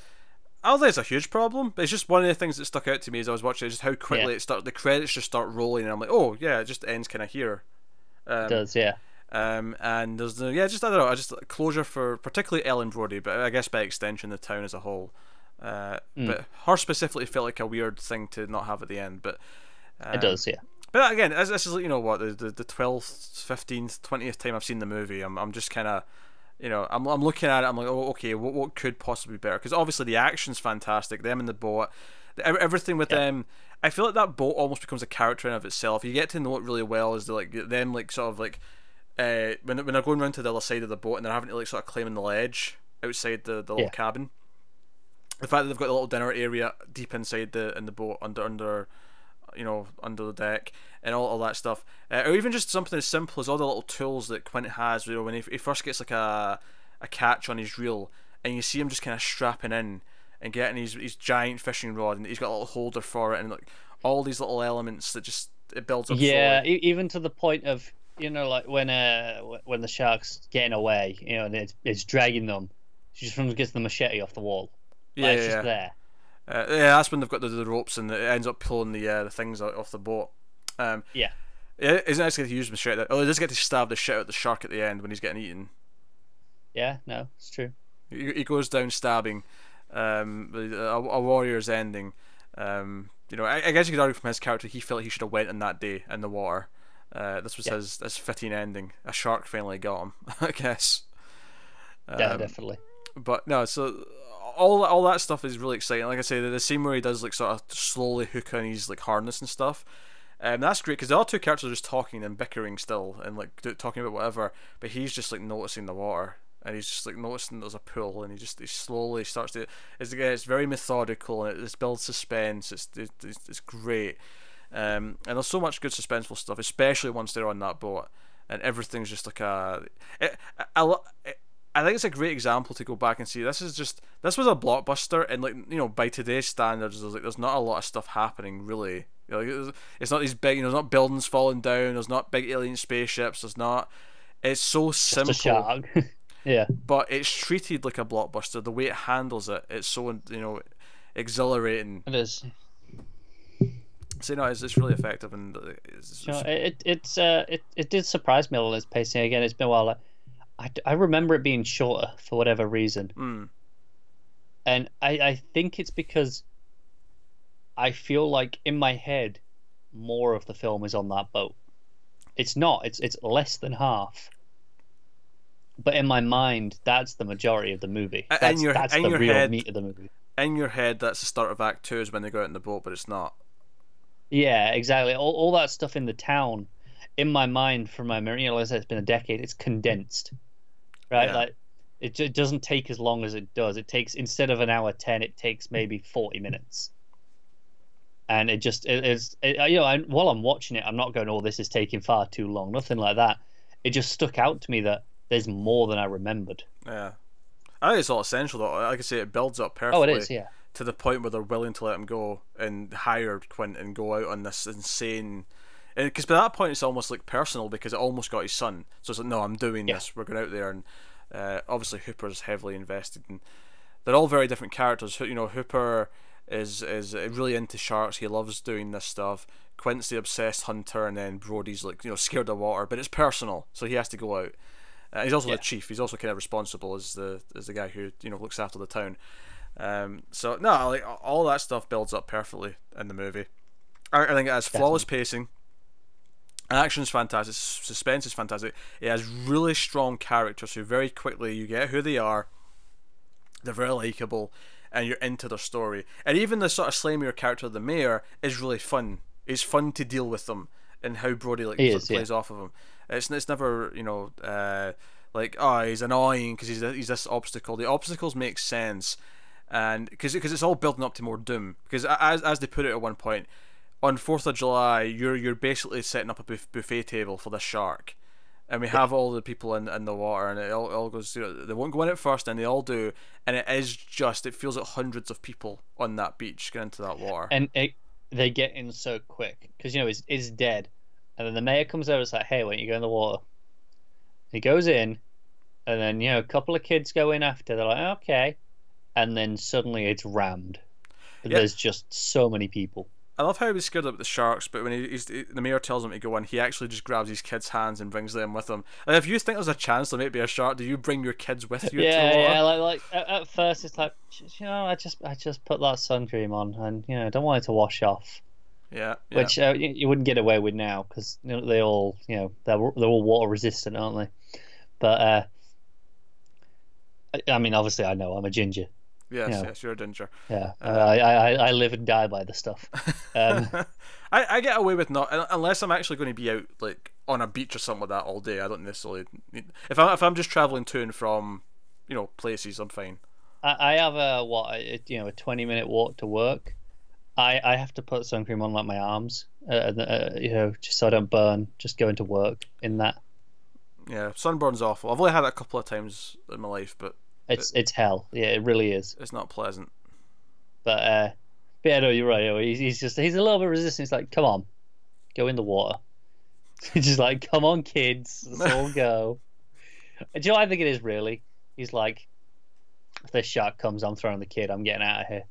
I don't think it's a huge problem, but it's just one of the things that stuck out to me as I was watching it, just how quickly it started. The credits just start rolling, and I'm like, oh yeah, it just ends kind of here. It does, yeah. And there's just I don't know, just closure for particularly Ellen Brody, but I guess by extension the town as a whole. But her specifically felt like a weird thing to not have at the end. But it does, yeah. But again, this is the 12th, 15th, 20th time I've seen the movie. I'm just kind of, I'm looking at it. I'm like, oh, okay, what could possibly be better? Because obviously the action's fantastic. Them in the boat, everything with them. I feel like that boat almost becomes a character in of itself. You get to know it really well as when they're going around to the other side of the boat and they're having to sort of climb the ledge outside the little cabin. The fact that they've got a little dinner area deep inside in the boat under the deck and all that stuff, or even just something as simple as all the little tools that Quint has. When he first gets like a catch on his reel, and you see him just kind of strapping in and getting his giant fishing rod, and he's got a little holder for it, and all these little elements that just it builds up. Yeah, even to the point of when the shark's getting away, and it's dragging them, she just gets the machete off the wall. It's just there. That's when they've got the ropes and it ends up pulling the things out off the boat. Yeah, isn't actually to use machete. Oh, he does get to stab the shit out of the shark at the end when he's getting eaten. Yeah, no, it's true. He goes down stabbing. A warrior's ending. I guess you could argue from his character he felt he should have went in that day in the water. This was his fitting ending. A shark finally got him, I guess. Yeah, definitely. But no, so all that stuff is really exciting. Like I say, the scene where he does sort of slowly hook on his harness and stuff. That's great because the other two characters are just talking and bickering still and talking about whatever, but he's just noticing the water. And he's just noticing there's a pool, and he slowly starts to. It's very methodical, and it builds suspense. It's great, and there's so much good suspenseful stuff, especially once they're on that boat, and everything's just I think it's a great example to go back and see. This was a blockbuster, and by today's standards, there's not a lot of stuff happening really. It's not these big, there's not buildings falling down. There's not big alien spaceships. There's not. It's so simple. Just a shark. Yeah, but it's treated like a blockbuster. The way it handles it, it's so exhilarating. It is. So it's really effective, and it did surprise me a little. Its pacing again. It's been a while. I remember it being shorter for whatever reason, and I think it's because I feel like in my head more of the film is on that boat. It's not. It's less than half. But in my mind, that's the majority of the movie. That's the real meat of the movie. In your head, that's the start of Act 2 is when they go out in the boat, but it's not. Yeah, exactly. All that stuff in the town, in my mind, from my memory, like I said, it's been a decade. It's condensed, right? Yeah. Like it just doesn't take as long as it does. It takes, instead of an hour 10, it takes maybe 40 minutes. And it is, while I'm watching it, I'm not going, "Oh, this is taking far too long." Nothing like that. It just stuck out to me that there's more than I remembered. Yeah, I think it's all essential though. Like I say, it builds up perfectly. Oh, it is, yeah. To the point where they're willing to let him go and hire Quint and go out on this insane. Because by that point, it's almost like personal because it almost got his son. So it's like, no, I'm doing this. We're going out there, and obviously Hooper's heavily invested, and they're all very different characters. Hooper is really into sharks. He loves doing this stuff. Quint's the obsessed hunter, and then Brody's like scared of water, but it's personal, so he has to go out. He's also the chief. He's also kind of responsible as the guy who looks after the town. So no, like all that stuff builds up perfectly in the movie. I think it has flawless pacing. Action's fantastic. Suspense is fantastic. It has really strong characters who very quickly you get who they are. They're very likable, and you're into their story. And even the sort of slamier character of the mayor is really fun. It's fun to deal with them and how Brody plays off of him. It's never like, oh, he's annoying because he's this obstacle. The obstacles make sense, and because it's all building up to more doom. Because as they put it at one point, on 4th of July, you're basically setting up a buffet table for the shark, and we have all the people in the water, and it all goes. They won't go in at first, and they all do, and it feels like hundreds of people on that beach get into that water, and they get in so quick because it's dead. And then the mayor comes over and is like, "Hey, why don't you go in the water?" He goes in, and then a couple of kids go in after. They're like, "Okay," and then suddenly it's rammed. There's just so many people. I love how he was scared about the sharks, but when the mayor tells him to go in, he actually just grabs his kids' hands and brings them with him. And if you think there's a chance there might be a shark, do you bring your kids with you? Yeah. Like at first it's like, I just put that sun cream on, and I don't want it to wash off. Yeah. Which you wouldn't get away with now because they all they're all water resistant, aren't they? But I mean, obviously I know I'm a ginger. Yes, you're a ginger. Yeah, I live and die by the stuff. I get away with not unless I'm actually going to be out like on a beach or something like that all day. I don't necessarily need, if I'm just traveling to and from places, I'm fine. I have a 20-minute walk to work. I have to put sun cream on like my arms, just so I don't burn. Just going to work in that. Yeah, sunburn's awful. I've only had it a couple of times in my life, but it's hell. Yeah, it really is. It's not pleasant. But yeah, no, you're right. He's a little bit resistant. He's like, "Come on, go in the water." He's just like, "Come on, kids, let's all go." Do you know what I think it is really? He's like, "If this shark comes, I'm throwing the kid. I'm getting out of here."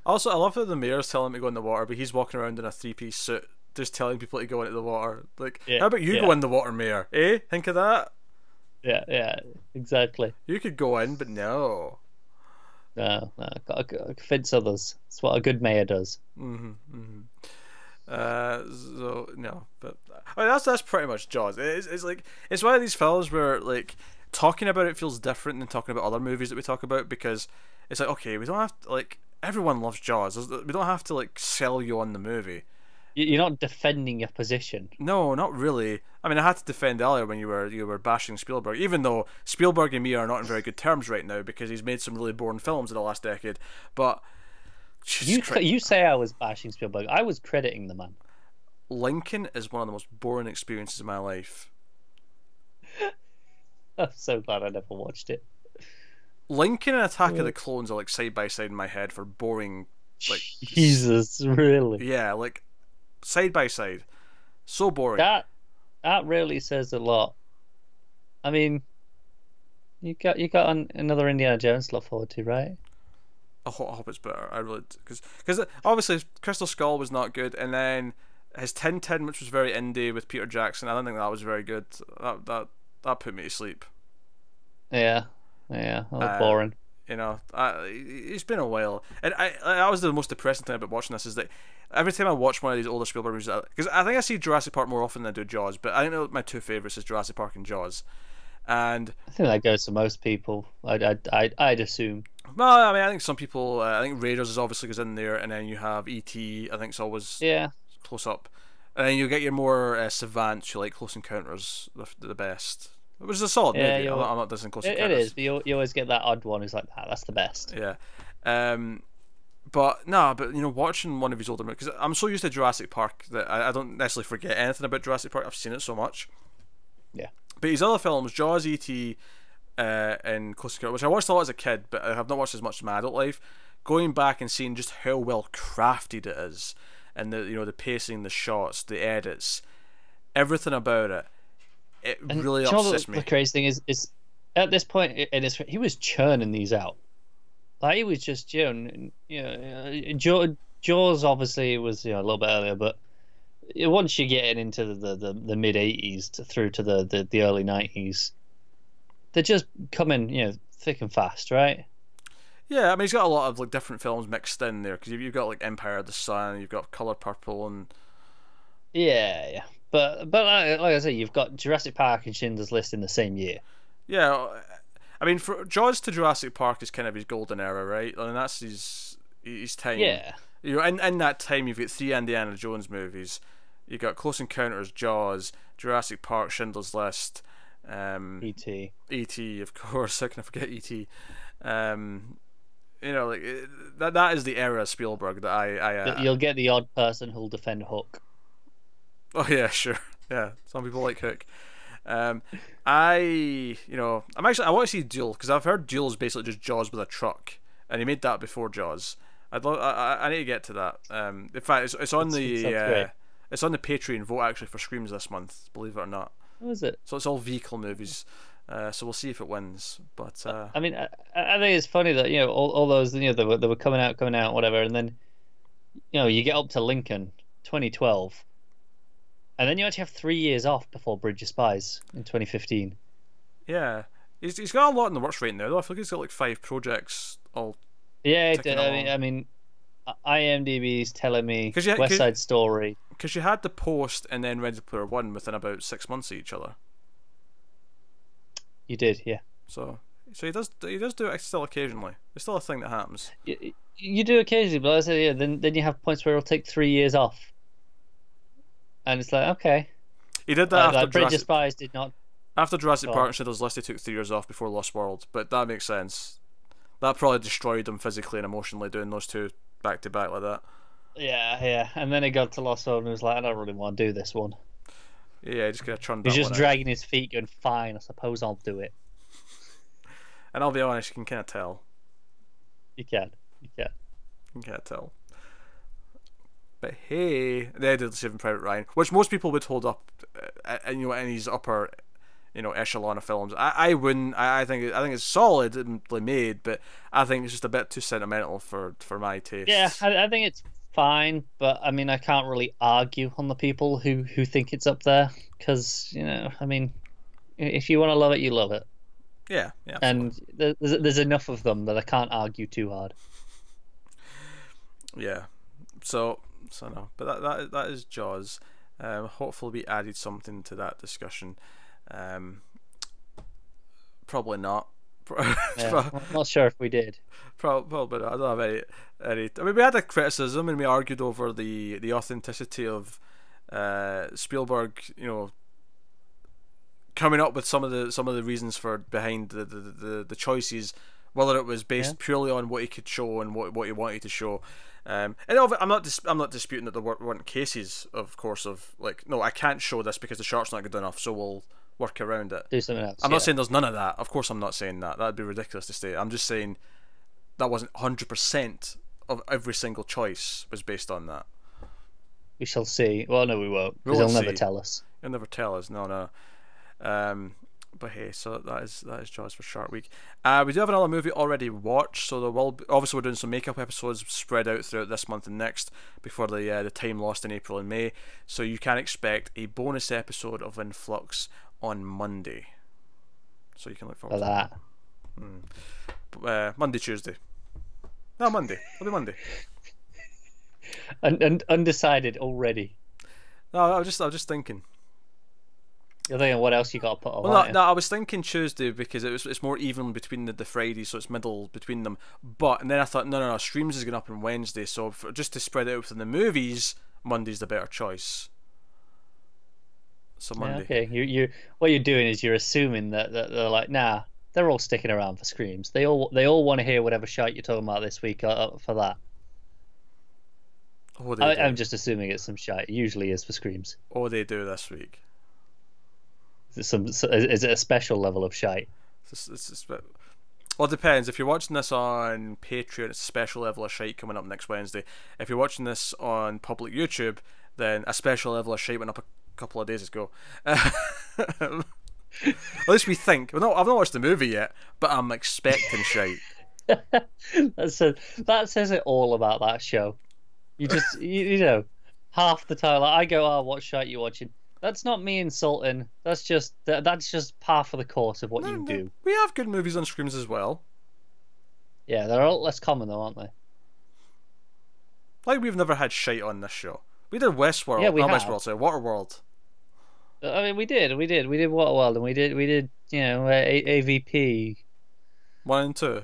Also, I love that the mayor's telling him to go in the water, but he's walking around in a 3-piece suit, just telling people to go into the water. Like, how about you go in the water, mayor? Eh? Think of that? Yeah, exactly. You could go in, but no. No, gotta convince others. That's what a good mayor does. So no, but I mean, that's pretty much Jaws. It's like it's one of these films where like talking about it feels different than talking about other movies that we talk about because it's like, okay, we don't have to, like, everyone loves Jaws. We don't have to like sell you on the movie. You're not defending your position. No, not really. I mean, I had to defend earlier when you were bashing Spielberg, even though Spielberg and me are not in very good terms right now because he's made some really boring films in the last decade. But you say I was bashing Spielberg. I was crediting the man. Lincoln is one of the most boring experiences of my life. I'm so glad I never watched it. Lincoln and Attack of the Clones are like side by side in my head for boring. Like Jesus, really? Yeah, like side by side, so boring. That really says a lot. I mean, you got another Indiana Jones to look forward to, right? I hope it's better. I really because obviously Crystal Skull was not good, and then his Tintin, which was very indie with Peter Jackson, I don't think that was very good. That put me to sleep. Yeah, that was boring. You know, it's been a while, and that was the most depressing thing about watching this, is that every time I watch one of these older Spielberg movies, because I think I see Jurassic Park more often than I do Jaws, but I know my two favorites is Jurassic Park and Jaws, and I think that goes to most people. I'd assume. Well, I mean, I think some people, I think Raiders is obviously goes in there, and then you have E.T. I think it's always close up, and then you get your more savants, you like Close Encounters, the best. It was a solid movie. I'm not dissing Close Encounters. It is, but you always get that odd one who's like, that's the best. Yeah. But you know, watching one of his older movies, because I'm so used to Jurassic Park that I don't necessarily forget anything about Jurassic Park. I've seen it so much. Yeah. But his other films, Jaws, E.T., and Close Encounters, which I watched a lot as a kid, but I have not watched as much in my adult life. Going back and seeing just how well crafted it is, and the pacing, the shots, the edits, everything about it. It really upsets me. The crazy thing is at this point he was churning these out. Like, he was just Jaws obviously was a little bit earlier, but once you're getting into the mid '80s through to the early '90s, they're just coming thick and fast, right? Yeah, I mean, he's got a lot of like different films mixed in there, because you've got like Empire of the Sun, you've got Color Purple, and yeah. But like I say, you've got Jurassic Park and Schindler's List in the same year. Yeah, I mean, for Jaws to Jurassic Park is kind of his golden era, right? I mean, that's his time. Yeah. In that time, you've got 3 Indiana Jones movies. You've got Close Encounters, Jaws, Jurassic Park, Schindler's List, E.T. E.T. of course. How can I forget E.T.? Like that is the era of Spielberg that I You'll get the odd person who'll defend Hook. Oh yeah, sure. Yeah, some people like Hook. I want to see Duel, because I've heard Duel is basically just Jaws with a truck, and he made that before Jaws. I need to get to that. In fact, it's on the Patreon vote actually for Screams this month. Believe it or not. What is it? So it's all vehicle movies. So we'll see if it wins. But I mean, I think it's funny that all those they were coming out, whatever, and then you get up to Lincoln, 2012. And then you actually have 3 years off before Bridge of Spies in 2015. Yeah, he's got a lot in the works right now, though. I feel like he's got like 5 projects all. Yeah, I mean, IMDb's telling me West Side Story. Because you had The Post and then Ready Player One within about 6 months of each other. You did, yeah. So he does do it still occasionally. It's still a thing that happens. You do occasionally, but I say then you have points where it'll take 3 years off. And it's like, okay. He did that after Bridge of Spies did not. After Jurassic Park and Schindler's List, he took 3 years off before Lost World, but that makes sense. That probably destroyed him physically and emotionally, doing those two back to back like that. Yeah. And then he got to Lost World and was like, I don't really want to do this one. Yeah, he just got churned. He's just dragging his feet, going, fine, I suppose I'll do it. And I'll be honest, you can kind of tell. You can. You can't tell. But hey, they did Saving Private Ryan, which most people would hold up, in his upper, echelon of films. I wouldn't. I think it's solidly made, but I think it's just a bit too sentimental for my taste. Yeah, I think it's fine, but I mean, I can't really argue on the people who think it's up there, because I mean, if you want to love it, you love it. Yeah. And there's enough of them that I can't argue too hard. Yeah. So no, but that is Jaws. Hopefully we added something to that discussion. Probably not. Yeah, I'm not sure if we did. Probably not. I don't have any. I mean, we had a criticism and we argued over the authenticity of Spielberg. Coming up with some of the reasons behind the choices, whether it was based purely on what he could show and what he wanted to show. And I'm not disputing that there weren't cases, of course, of like, no, I can't show this because the shark's not good enough, so we'll work around it. Do something else. I'm not saying there's none of that. Of course, I'm not saying that. That'd be ridiculous to say. I'm just saying that wasn't 100% of every single choice was based on that. We shall see. Well, no, we won't. Because they'll never tell us. He'll never tell us. No. But hey, so that is Jaws for Shark Week. We do have another movie already watched, so there will be, obviously we're doing some makeup episodes spread out throughout this month and next before the time lost in April and May. So you can expect a bonus episode of In Flux on Monday. So you can look forward to that. Monday, Tuesday. No, Monday. It'll be Monday. And undecided already. No, I was just thinking. You're thinking what else you got to put on? Well, no, I was thinking Tuesday because it's more even between the Fridays, so it's middle between them. And then I thought, no, Streams is going up on Wednesday, so just to spread it out within the movies, Monday's the better choice. So Monday. Yeah, okay, you what you're doing is you're assuming that they're like, nah, they're all sticking around for Screams. They all want to hear whatever shite you're talking about this week for that. Oh, I'm just assuming it's some shite. It usually is for Screams. Oh, they do this week. Is it a special level of shite? Well, it depends. If you're watching this on Patreon, it's a special level of shite coming up next Wednesday. If you're watching this on public YouTube, then a special level of shite went up a couple of days ago. At least we think. Well, no, I've not watched the movie yet, but I'm expecting shite. That says it all about that show. You just, you know, half the time I go, "Oh, what shite you watching?" That's not me insulting. That's just par for the course of what you do. We have good movies on Screams as well. Yeah, they're a lot less common though, aren't they? Like we've never had shite on this show. We did Westworld. Yeah, we have. Westworld, sorry, Waterworld. I mean, we did Waterworld, and we did AVP 1 and 2.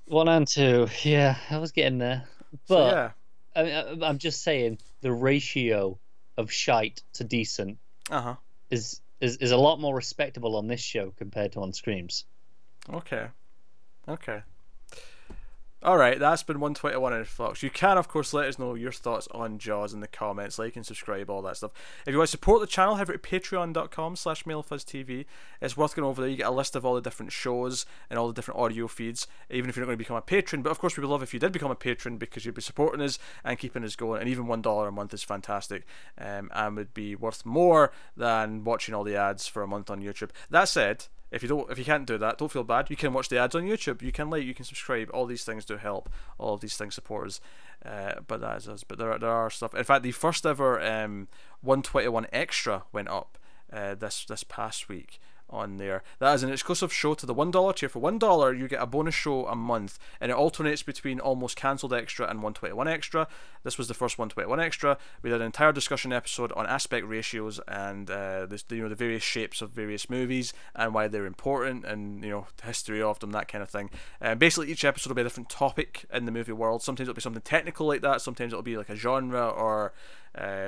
1 and 2. Yeah, I was getting there, but So, yeah. I mean, I'm just saying the ratio of shite to decent is a lot more respectable on this show compared to on Screams. Okay. Alright, that's been 121 in Flux. You can, of course, let us know your thoughts on Jaws in the comments, like and subscribe, all that stuff. If you want to support the channel, head over to patreon.com/MailFuzzTV. It's worth going over there. You get a list of all the different shows and all the different audio feeds, even if you're not going to become a patron. But of course, we would love if you did become a patron because you'd be supporting us and keeping us going. And even $1 a month is fantastic, and would be worth more than watching all the ads for a month on YouTube. That said, if you can't do that, don't feel bad. You can watch the ads on YouTube. You can like, you can subscribe. All these things do help. All of these things support us. But that is us. But there are stuff. In fact, the first ever 121 extra went up this past week on there. That is an exclusive show to the $1 tier. For $1, you get a bonus show a month, and it alternates between Almost Cancelled Extra and 121 Extra. This was the first 121 Extra. We did an entire discussion episode on aspect ratios and the various shapes of various movies and why they're important, and the history of them, that kind of thing. Basically, each episode will be a different topic in the movie world. Sometimes it'll be something technical like that. Sometimes it'll be like a genre or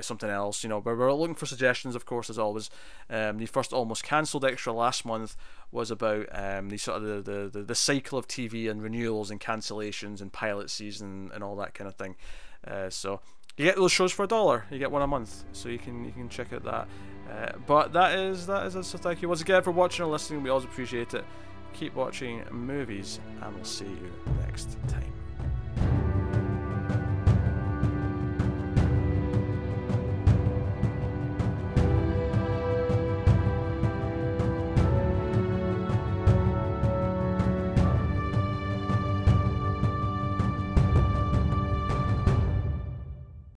something else, but we're looking for suggestions, of course, as always. The first Almost Cancelled Extra last month was about the sort of the cycle of TV and renewals and cancellations and pilot season and all that kind of thing. So you get those shows for $1. You get one a month, so you can check out that. But that is it. So thank you once again for watching and listening. We always appreciate it. Keep watching movies, and we'll see you next time.